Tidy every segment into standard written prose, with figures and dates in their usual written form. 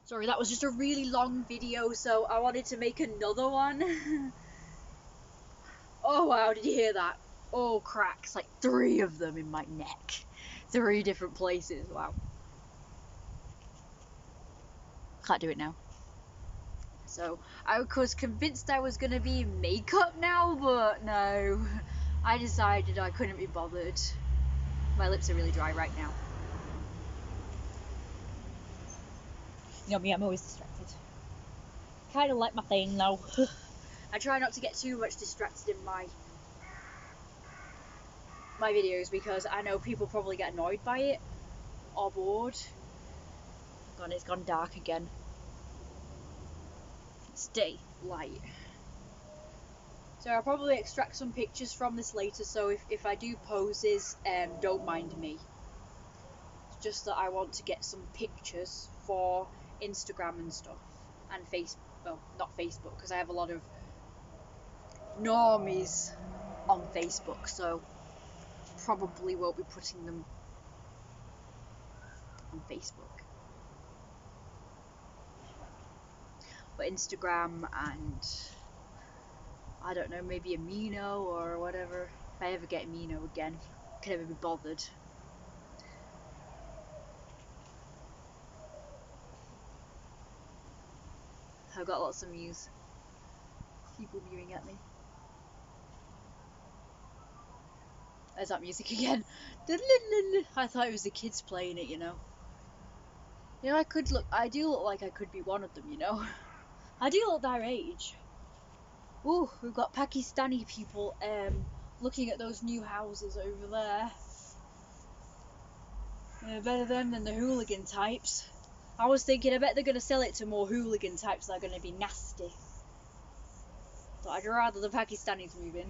Sorry, that was just a really long video, so I wanted to make another one. Oh wow, did you hear that? Oh, cracks, like 3 of them in my neck. 3 different places, wow. Can't do it now. So, I was convinced I was gonna be in makeup now, but no. I decided I couldn't be bothered. My lips are really dry right now. You know me, I'm always distracted. Kinda like my thing though. I try not to get too much distracted in my videos because I know people probably get annoyed by it or bored. God, it's gone dark again. Stay light. So I'll probably extract some pictures from this later, so if I do poses, don't mind me. It's just that I want to get some pictures for Instagram and stuff, and well, not Facebook, because I have a lot of normies on Facebook, so probably won't be putting them on Facebook. But Instagram and I don't know, maybe Amino or whatever. If I ever get Amino again, I can never be bothered. I've got lots of muse. People mewing at me. There's that music again. I thought it was the kids playing it, you know. You know, I do look like I could be one of them, you know. I do look their age. Ooh, we've got Pakistani people looking at those new houses over there. Better them than the hooligan types. I was thinking, I bet they're going to sell it to more hooligan types that are going to be nasty. So I'd rather the Pakistanis move in.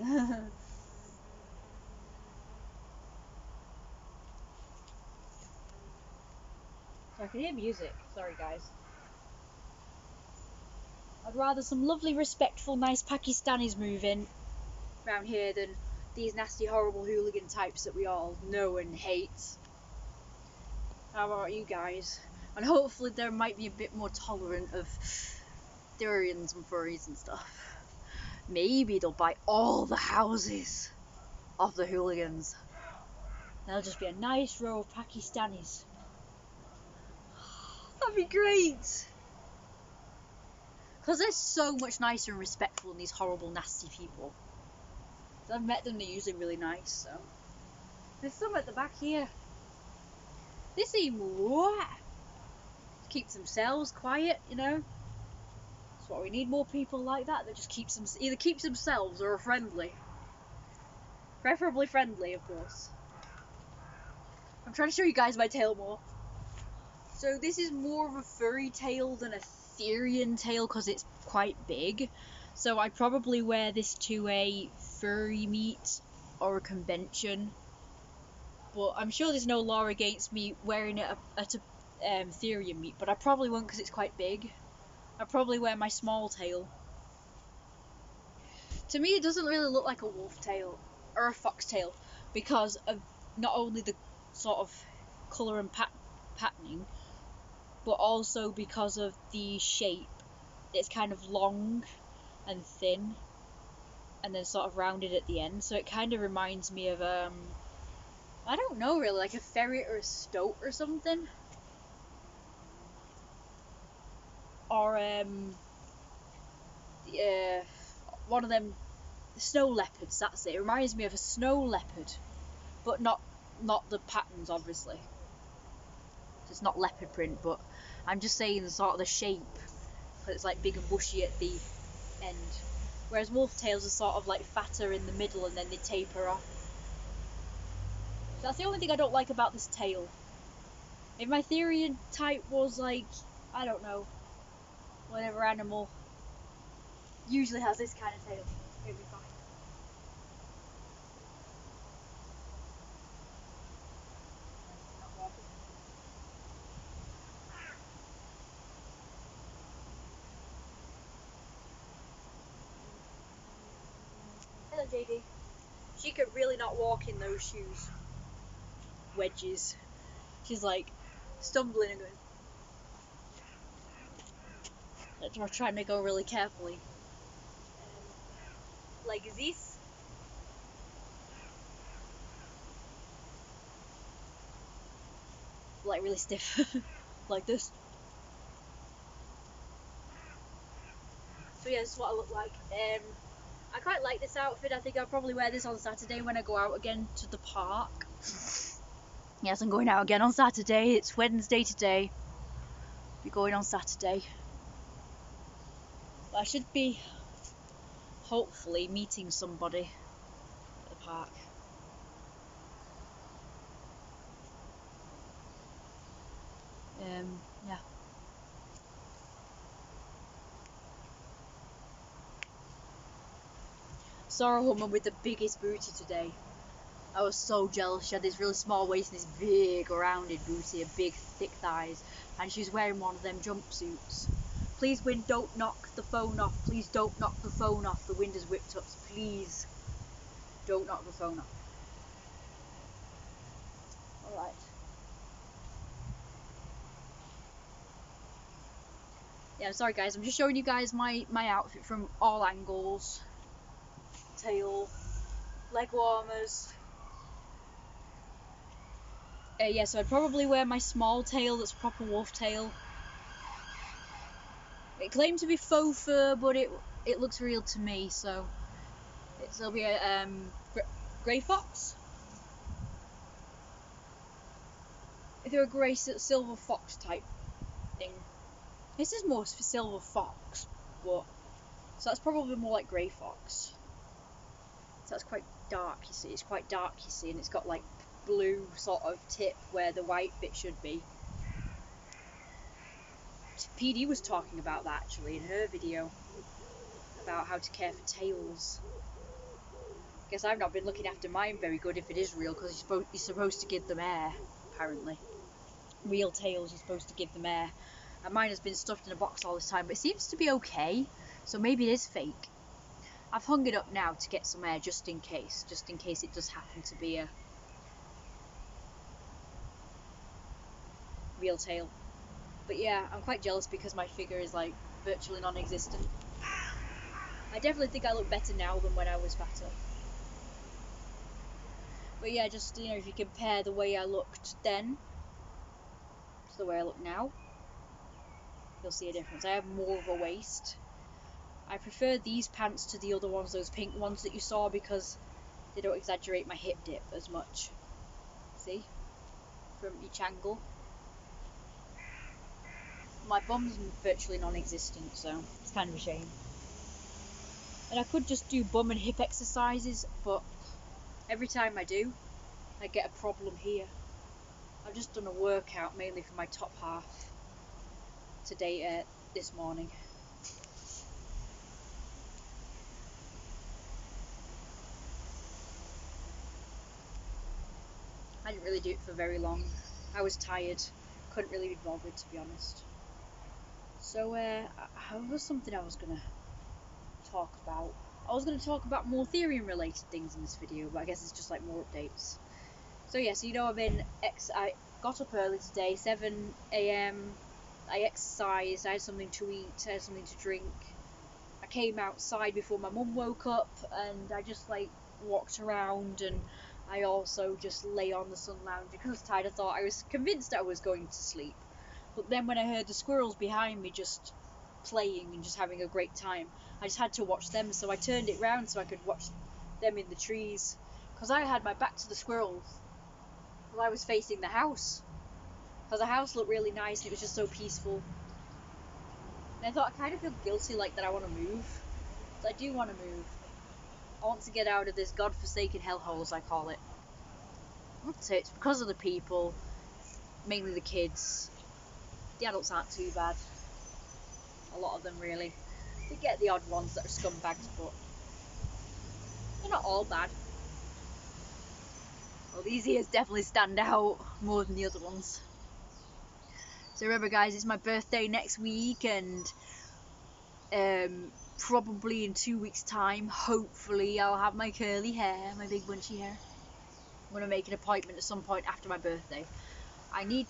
So I can hear music. Sorry, guys. I'd rather some lovely, respectful, nice Pakistanis move in around here than these nasty, horrible hooligan types that we all know and hate. How about you guys? And hopefully there might be a bit more tolerant of therians and furries and stuff. Maybe they'll buy all the houses of the hooligans. There'll just be a nice row of Pakistanis. That'd be great! Because they're so much nicer and respectful than these horrible, nasty people. I've met them, they're usually really nice, so. There's some at the back here. They seem what? Keep themselves quiet, you know? That's what we need, more people like that just either keeps themselves or are friendly. Preferably friendly, of course. I'm trying to show you guys my tail more. So this is more of a furry tail than a therian tail because it's quite big. So I'd probably wear this to a furry meet or a convention. But I'm sure there's no law against me wearing it at a therian meet, but I probably won't because it's quite big. I'd probably wear my small tail. To me, it doesn't really look like a wolf tail or a fox tail because of not only the sort of colour and patterning, but also because of the shape. It's kind of long and thin and then sort of rounded at the end, so it kind of reminds me of I don't know really, like a ferret or a stoat or something, or one of them snow leopards. That's it. It reminds me of a snow leopard, but not the patterns, obviously. It's not leopard print, but I'm just saying sort of the shape, because it's like big and bushy at the end, whereas wolf tails are sort of like fatter in the middle and then they taper off. So that's the only thing I don't like about this tail. If my therian type was like, I don't know, whatever animal usually has this kind of tail, it'd be fine. Hello, JD. She could really not walk in those shoes. Wedges. She's like stumbling and going. I'm trying to go really carefully. Like this. Like really stiff. Like this. So yeah, this is what I look like. I quite like this outfit. I think I'll probably wear this on Saturday when I go out again to the park. Yes, I'm going out again on Saturday. It's Wednesday today. I'll be going on Saturday. But I should be hopefully meeting somebody at the park. Yeah. Saw a woman with the biggest booty today. I was so jealous. She had this really small waist and this big rounded booty and big thick thighs, and she was wearing one of them jumpsuits. Please, wind, don't knock the phone off. Please don't knock the phone off. The wind is whipped up. Please don't knock the phone off. Alright. Yeah, sorry guys, I'm just showing you guys my outfit from all angles. Tail, leg warmers. Yeah, so I'd probably wear my small tail that's proper wolf tail. It claimed to be faux fur, but it looks real to me, so it'll be a grey fox. If they're a grey silver fox type thing. This is more for silver fox, but so that's probably more like grey fox. So that's quite dark, you see. It's quite dark, you see, and it's got like blue sort of tip where the white bit should be. PD was talking about that actually in her video about how to care for tails. Guess I've not been looking after mine very good if it is real, because you're supposed to give them air, apparently. Real tails, you're supposed to give them air. And mine has been stuffed in a box all this time, but it seems to be okay, so maybe it is fake. I've hung it up now to get some air just in case it does happen to be a real tail. But yeah, I'm quite jealous because my figure is like virtually non-existent. I definitely think I look better now than when I was fatter. But yeah, just, you know, if you compare the way I looked then to the way I look now, you'll see a difference. I have more of a waist. I prefer these pants to the other ones, those pink ones that you saw, because they don't exaggerate my hip dip as much. See? From each angle. My bum's virtually non-existent, so it's kind of a shame. And I could just do bum and hip exercises, but every time I do, I get a problem here. I've just done a workout mainly for my top half today, this morning. I didn't really do it for very long. I was tired, couldn't really be bothered, to be honest. So, was something I was gonna talk about. I was gonna talk about more therian related things in this video, but I guess it's just like more updates. So yeah, so you know I got up early today, 7 AM. I exercised, I had something to eat, I had something to drink. I came outside before my mum woke up, and I just like walked around, and I also just lay on the sun lounge because I was tired. I was convinced I was going to sleep. But then when I heard the squirrels behind me just playing and just having a great time, I just had to watch them, so I turned it round so I could watch them in the trees. Because I had my back to the squirrels, because I was facing the house. Because the house looked really nice and it was just so peaceful. And I thought, I kind of feel guilty like that I want to move. So I do want to move. I want to get out of this godforsaken hellhole, as I call it. So it's because of the people, mainly the kids. The adults aren't too bad. A lot of them, really. You get the odd ones that are scumbags, but they're not all bad. Well, these ears definitely stand out more than the other ones. So remember guys, it's my birthday next week, and probably in 2 weeks time, hopefully I'll have my curly hair, my big bunchy hair. I'm going to make an appointment at some point after my birthday. I need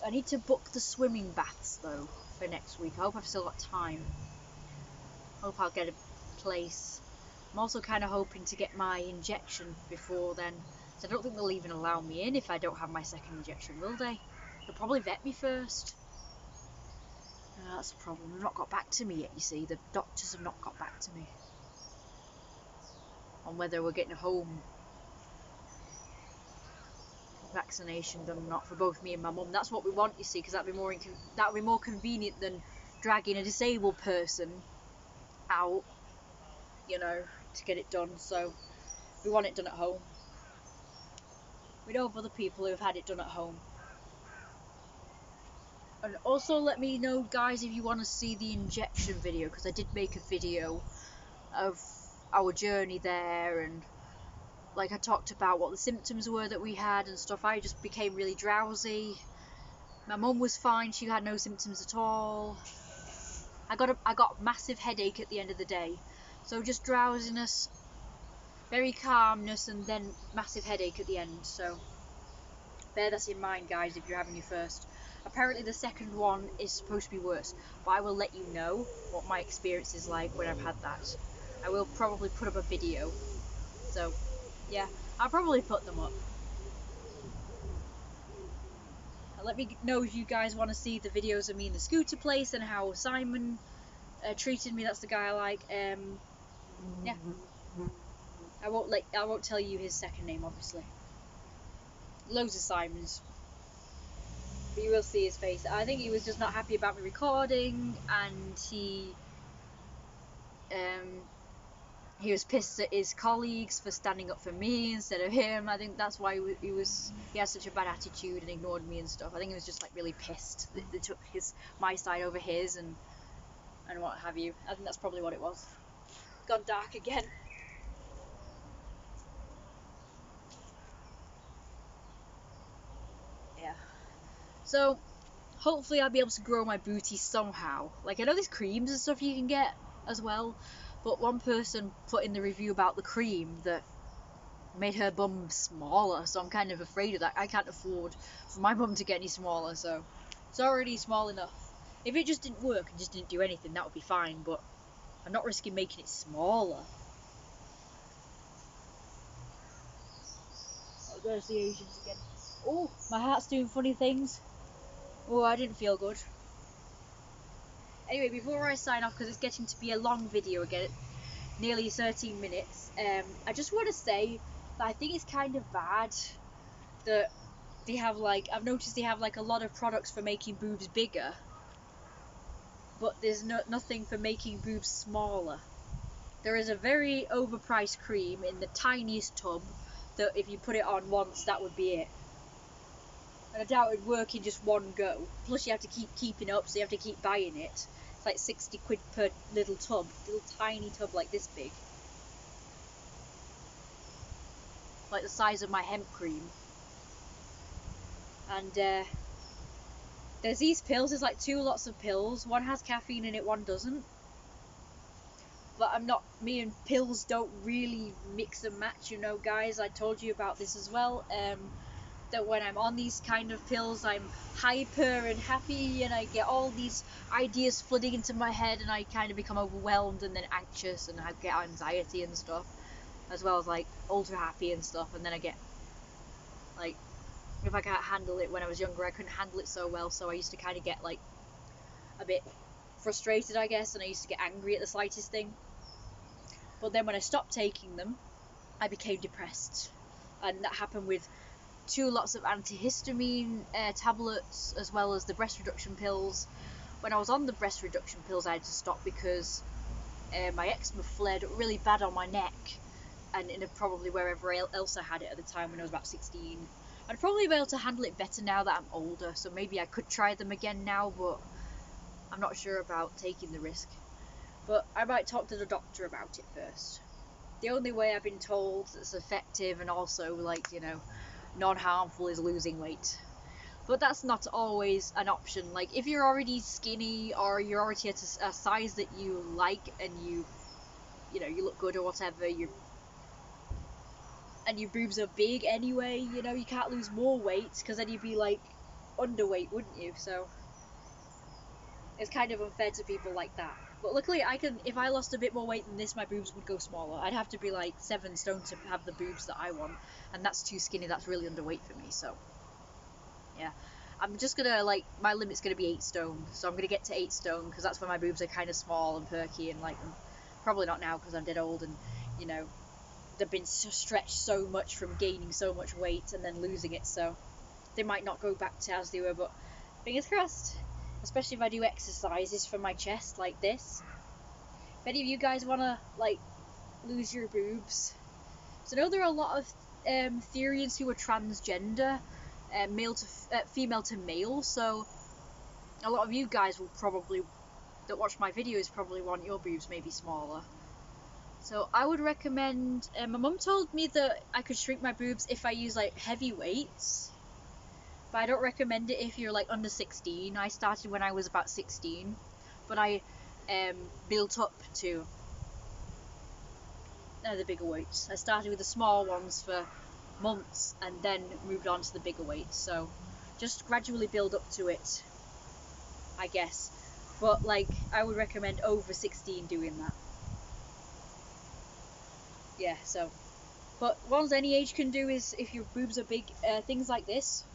I need to book the swimming baths though for next week. I hope I've still got time. Hope I'll get a place. I'm also kind of hoping to get my injection before then. So I don't think they'll even allow me in if I don't have my second injection, will they? They'll probably vet me first. That's the problem. They've not got back to me yet, you see. The doctors have not got back to me on whether we're getting a home vaccination done or not for both me and my mum. That's what we want, you see, because that'd be more convenient than dragging a disabled person out, you know, to get it done. So we want it done at home. We know of other people who have had it done at home. And also let me know, guys, if you want to see the injection video, because I did make a video of our journey there, and like I talked about what the symptoms were that we had and stuff. I just became really drowsy. My mum was fine, she had no symptoms at all. I got massive headache at the end of the day. So just drowsiness, very calmness, and then massive headache at the end. So bear that in mind, guys, if you're having your first. Apparently the second one is supposed to be worse, but I will let you know what my experience is like when I've had that. I will probably put up a video. So yeah, I'll probably put them up. Let me know if you guys want to see the videos of me in the scooter place and how Simon treated me. That's the guy I like. Yeah, I won't tell you his second name, obviously. Loads of Simons, but you will see his face. I think he was just not happy about me recording, and he was pissed at his colleagues for standing up for me instead of him. I think that's why he had such a bad attitude and ignored me and stuff. I think he was just like really pissed that they took my side over his and what have you. I think that's probably what it was. Gone dark again. Yeah. So hopefully I'll be able to grow my booty somehow. Like, I know there's creams and stuff you can get as well, but one person put in the review about the cream that made her bum smaller, so I'm kind of afraid of that. I can't afford for my bum to get any smaller, so it's already small enough. If it just didn't work and just didn't do anything, that would be fine, but I'm not risking making it smaller. Oh, there's the Asians again. Oh, my heart's doing funny things. Oh, I didn't feel good. Anyway, before I sign off, because it's getting to be a long video again, nearly 13 minutes, I just want to say that I think it's kind of bad that they have, like, I've noticed they have like a lot of products for making boobs bigger, but there's nothing for making boobs smaller. There is a very overpriced cream in the tiniest tub that if you put it on once, that would be it. And I doubt it would work in just one go. Plus you have to keep keeping up, so you have to keep buying it. It's like 60 quid per little tub, little tiny tub like this big. Like the size of my hemp cream. And there's these pills, there's like 2 lots of pills. One has caffeine in it, one doesn't. But me and pills don't really mix and match, you know, guys. I told you about this as well. That when I'm on these kind of pills, I'm hyper and happy, and I get all these ideas flooding into my head, and I kind of become overwhelmed and then anxious, and I get anxiety and stuff, as well as like ultra happy and stuff. And then I get like, if I can't handle it, when I was younger I couldn't handle it so well, so I used to kind of get like a bit frustrated, I guess, and I used to get angry at the slightest thing. But then when I stopped taking them, I became depressed, and that happened with 2 lots of antihistamine tablets, as well as the breast reduction pills. When I was on the breast reduction pills, I had to stop because my eczema flared really bad on my neck, and probably wherever else I had it at the time when I was about 16. I'd probably be able to handle it better now that I'm older, so maybe I could try them again now, but I'm not sure about taking the risk. But I might talk to the doctor about it first. The only way I've been told that's effective and also, like, you know, non-harmful is losing weight. But that's not always an option. Like, if you're already skinny, or you're already at a size that you like, and you know, you look good or whatever, and your boobs are big anyway, you know, you can't lose more weight, because then you'd be like underweight, wouldn't you? So it's kind of unfair to people like that. But luckily I can, if I lost a bit more weight than this, my boobs would go smaller. I'd have to be like 7 stone to have the boobs that I want, and that's too skinny, that's really underweight for me. So yeah, I'm just gonna, like, my limit's gonna be 8 stone, so I'm gonna get to 8 stone, because that's when my boobs are kind of small and perky and like them. Probably not now, because I'm dead old, and you know, they've been stretched so much from gaining so much weight and then losing it, so they might not go back to as they were, but fingers crossed. Especially if I do exercises for my chest like this. If any of you guys want to, like, lose your boobs. So I know there are a lot of therians who are transgender, female to male, so a lot of you guys will probably, that watch my videos, probably want your boobs maybe smaller. So I would recommend, my mum told me that I could shrink my boobs if I use like heavy weights, but I don't recommend it if you're like under 16. I started when I was about 16, but I built up to the bigger weights. I started with the small ones for months and then moved on to the bigger weights, so just gradually build up to it, I guess. But like, I would recommend over 16 doing that. Yeah, so, but ones any age can do is, if your boobs are big, things like this,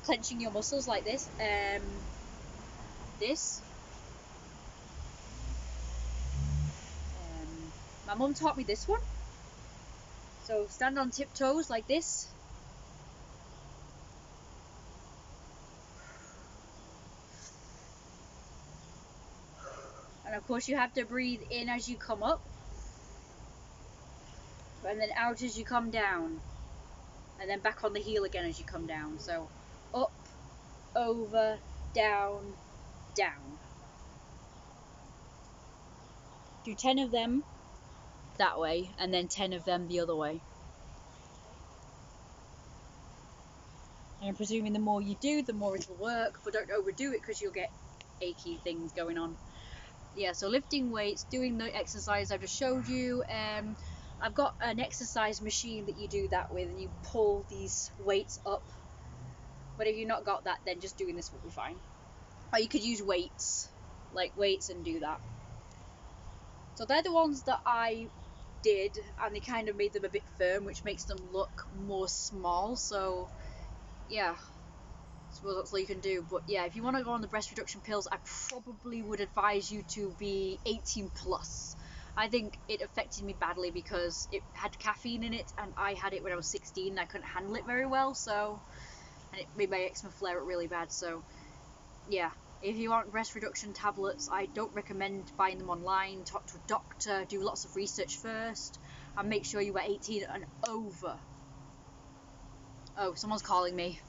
clenching your muscles like this, my mum taught me this one, so stand on tiptoes like this, and of course you have to breathe in as you come up, and then out as you come down, and then back on the heel again as you come down. So up, over, down, down. Do 10 of them that way, and then 10 of them the other way. And I'm presuming the more you do, the more it'll work, but don't overdo it because you'll get achy things going on. Yeah, so lifting weights, doing the exercise I've just showed you. I've got an exercise machine that you do that with, and you pull these weights up. But if you've not got that, then just doing this will be fine. Or you could use weights, like weights, and do that. So they're the ones that I did, and they kind of made them a bit firm, which makes them look more small. So yeah, I suppose that's all you can do. But yeah, if you want to go on the breast reduction pills, I probably would advise you to be 18 plus. I think it affected me badly because it had caffeine in it, and I had it when I was 16 and I couldn't handle it very well, so, and it made my eczema flare up really bad. So yeah, if you want breast reduction tablets, I don't recommend buying them online. Talk to a doctor, do lots of research first, and make sure you are 18 and over. Oh, someone's calling me.